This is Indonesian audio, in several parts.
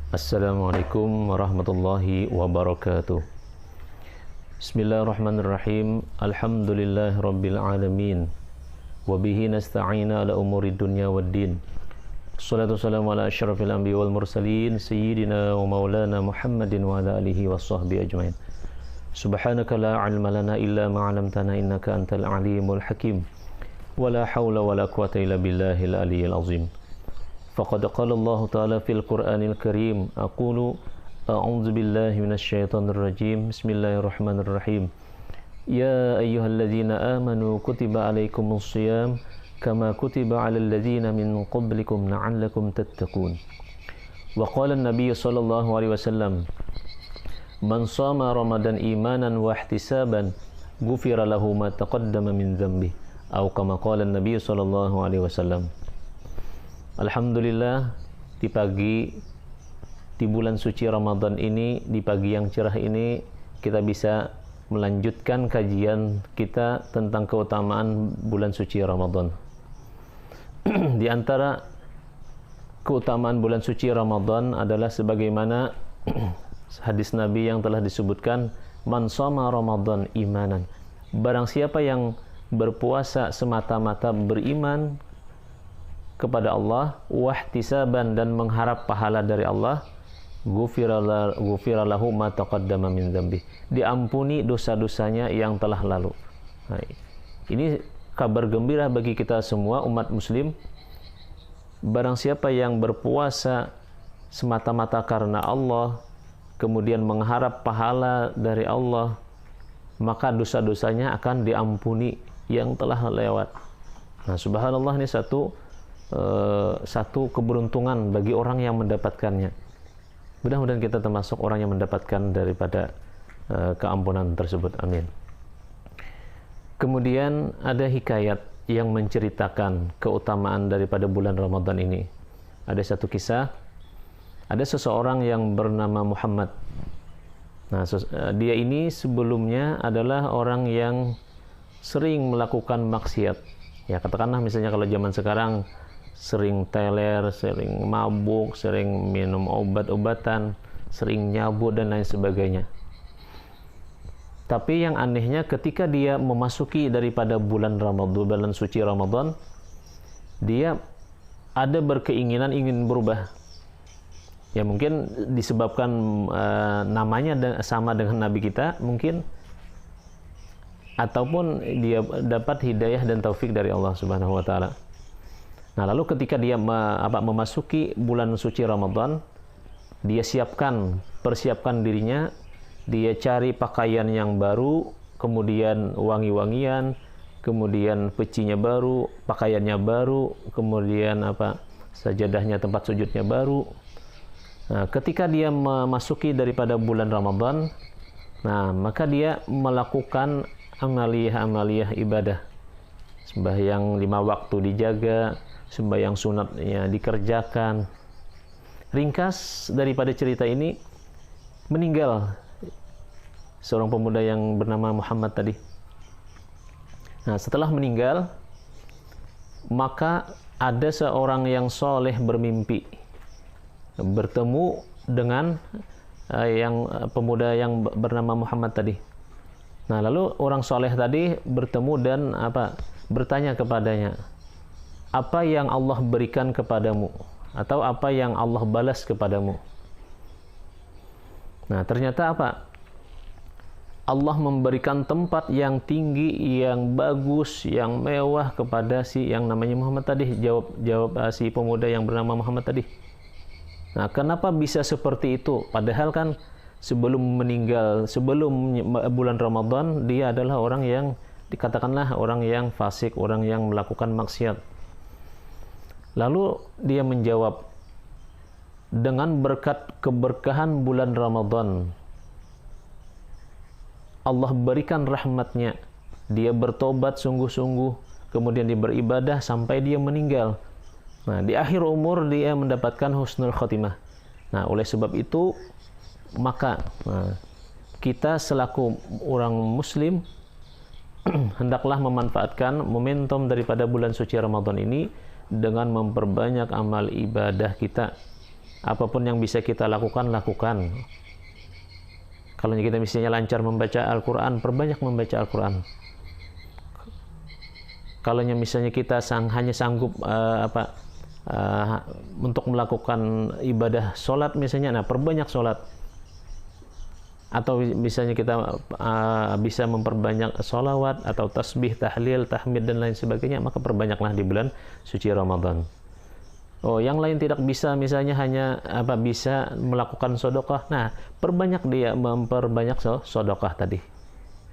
Assalamualaikum warahmatullahi wabarakatuh. Bismillahirrahmanirrahim. Alhamdulillahi rabbil alamin. Wabihi nasta'ina ala umuri dunya waddin. Assalatu wassalamu ala asyrafil anbiya wal mursalin sayyidina wa maulana Muhammadin wa ala alihi wa sahbihi ajmain. Subhanaka la ilma lana illa ma 'allamtana innaka antal alimul hakim. Wala haula wala quwata illa billahil aliyyil azim. Faqad qala Allah Ta'ala fil Qur'anil Karim, aqulu a'udzu billahi minasy syaithanir rajim. Bismillahirrahmanirrahim. Ya ayyuhalladzina amanu kutiba alaikumus shiyam kama kutiba 'alal ladzina min qablikum la'allakum tattaqun. Wa qala an-nabiy sallallahu alaihi wasallam, man shama ramadan imanan wa ihtisaban ghufira lahu ma taqaddama min dhanbi. Atau kama qala an-nabiy sallallahu alaihi wasallam. Alhamdulillah, di bulan suci Ramadan ini, di pagi yang cerah ini, kita bisa melanjutkan kajian kita tentang keutamaan bulan suci Ramadan. Di antara keutamaan bulan suci Ramadan adalah sebagaimana hadis Nabi yang telah disebutkan, man shoma Ramadan imanan. Barang siapa yang berpuasa semata-mata beriman kepada Allah, wahtisaban, dan mengharap pahala dari Allah, ghufira lahu ma taqaddama min dzambi. Diampuni dosa-dosanya yang telah lalu. Nah, ini kabar gembira bagi kita semua umat muslim. Barang siapa yang berpuasa semata-mata karena Allah, kemudian mengharap pahala dari Allah, maka dosa-dosanya akan diampuni yang telah lewat. Nah, subhanallah, ini satu keberuntungan bagi orang yang mendapatkannya. Mudah-mudahan kita termasuk orang yang mendapatkan daripada keampunan tersebut. Amin. Kemudian ada hikayat yang menceritakan keutamaan daripada bulan Ramadan ini. Ada satu kisah, ada seseorang yang bernama Muhammad. Nah, dia ini sebelumnya adalah orang yang sering melakukan maksiat. Ya, katakanlah misalnya kalau zaman sekarang sering teler, sering mabuk, sering minum obat-obatan, sering nyabuk dan lain sebagainya. Tapi yang anehnya ketika dia memasuki daripada bulan Ramadan, bulan suci Ramadan, dia ada berkeinginan ingin berubah. Ya mungkin disebabkan namanya sama dengan Nabi kita mungkin, ataupun dia dapat hidayah dan taufik dari Allah Subhanahu wa taala. Nah, lalu ketika dia memasuki bulan suci Ramadan, dia persiapkan dirinya, dia cari pakaian yang baru, kemudian wangi-wangian, kemudian pecinya baru, pakaiannya baru, kemudian sajadahnya, tempat sujudnya baru. Nah, ketika dia memasuki daripada bulan Ramadan, nah, maka dia melakukan amaliyah ibadah. Sembahyang 5 waktu dijaga, sembahyang sunatnya dikerjakan. Ringkas daripada cerita ini, meninggal seorang pemuda yang bernama Muhammad tadi. Nah, setelah meninggal, maka ada seorang yang soleh bermimpi bertemu dengan pemuda yang bernama Muhammad tadi. Nah, lalu orang soleh tadi bertemu dan bertanya kepadanya, apa yang Allah berikan kepadamu, atau apa yang Allah balas kepadamu? Nah, ternyata Allah memberikan tempat yang tinggi, yang bagus, yang mewah kepada si yang namanya Muhammad tadi. Jawab si pemuda yang bernama Muhammad tadi. Nah, kenapa bisa seperti itu? Padahal kan sebelum meninggal, sebelum bulan Ramadan, dia adalah orang yang dikatakanlah orang yang fasik, orang yang melakukan maksiat. Lalu dia menjawab, dengan berkat keberkahan bulan Ramadan, Allah berikan rahmatnya, dia bertobat sungguh-sungguh, kemudian dia beribadah sampai dia meninggal. Nah, di akhir umur dia mendapatkan husnul khotimah. Nah, oleh sebab itu, maka kita selaku orang muslim hendaklah memanfaatkan momentum daripada bulan suci Ramadan ini dengan memperbanyak amal ibadah kita. apapun yang bisa kita lakukan, lakukan. Kalau kita misalnya lancar membaca Al-Quran, perbanyak membaca Al-Quran. Kalau misalnya kita hanya sanggup untuk melakukan ibadah sholat misalnya, nah perbanyak sholat. Atau misalnya kita bisa memperbanyak sholawat atau tasbih, tahlil, tahmid dan lain sebagainya, maka perbanyaklah di bulan suci Ramadan. Oh, yang lain tidak bisa, misalnya hanya bisa melakukan sedekah. Nah, perbanyak dia memperbanyak sedekah tadi.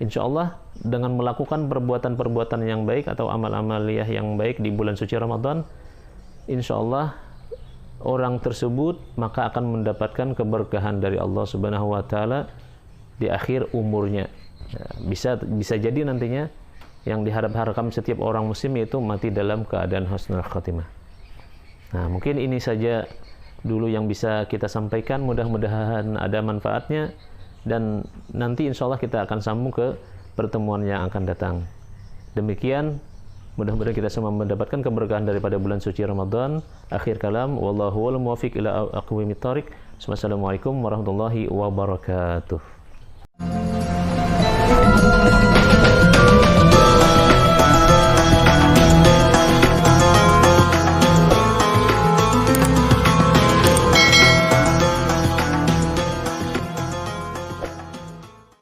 Insya Allah dengan melakukan perbuatan-perbuatan yang baik atau amal-amaliyah yang baik di bulan suci Ramadan, insya Allah orang tersebut maka akan mendapatkan keberkahan dari Allah Subhanahu wa Ta'ala di akhir umurnya. Bisa jadi nantinya yang diharap-harapkan setiap orang muslim yaitu mati dalam keadaan husnul khatimah. Nah, mungkin ini saja dulu yang bisa kita sampaikan, mudah-mudahan ada manfaatnya, dan nanti insya Allah kita akan sambung ke pertemuan yang akan datang. Demikian, mudah-mudahan kita semua mendapatkan keberkahan daripada bulan suci Ramadan. Akhir kalam, wallahu wal muwaffiq ila aqwamit thoriq. Wassalamualaikum warahmatullahi wabarakatuh.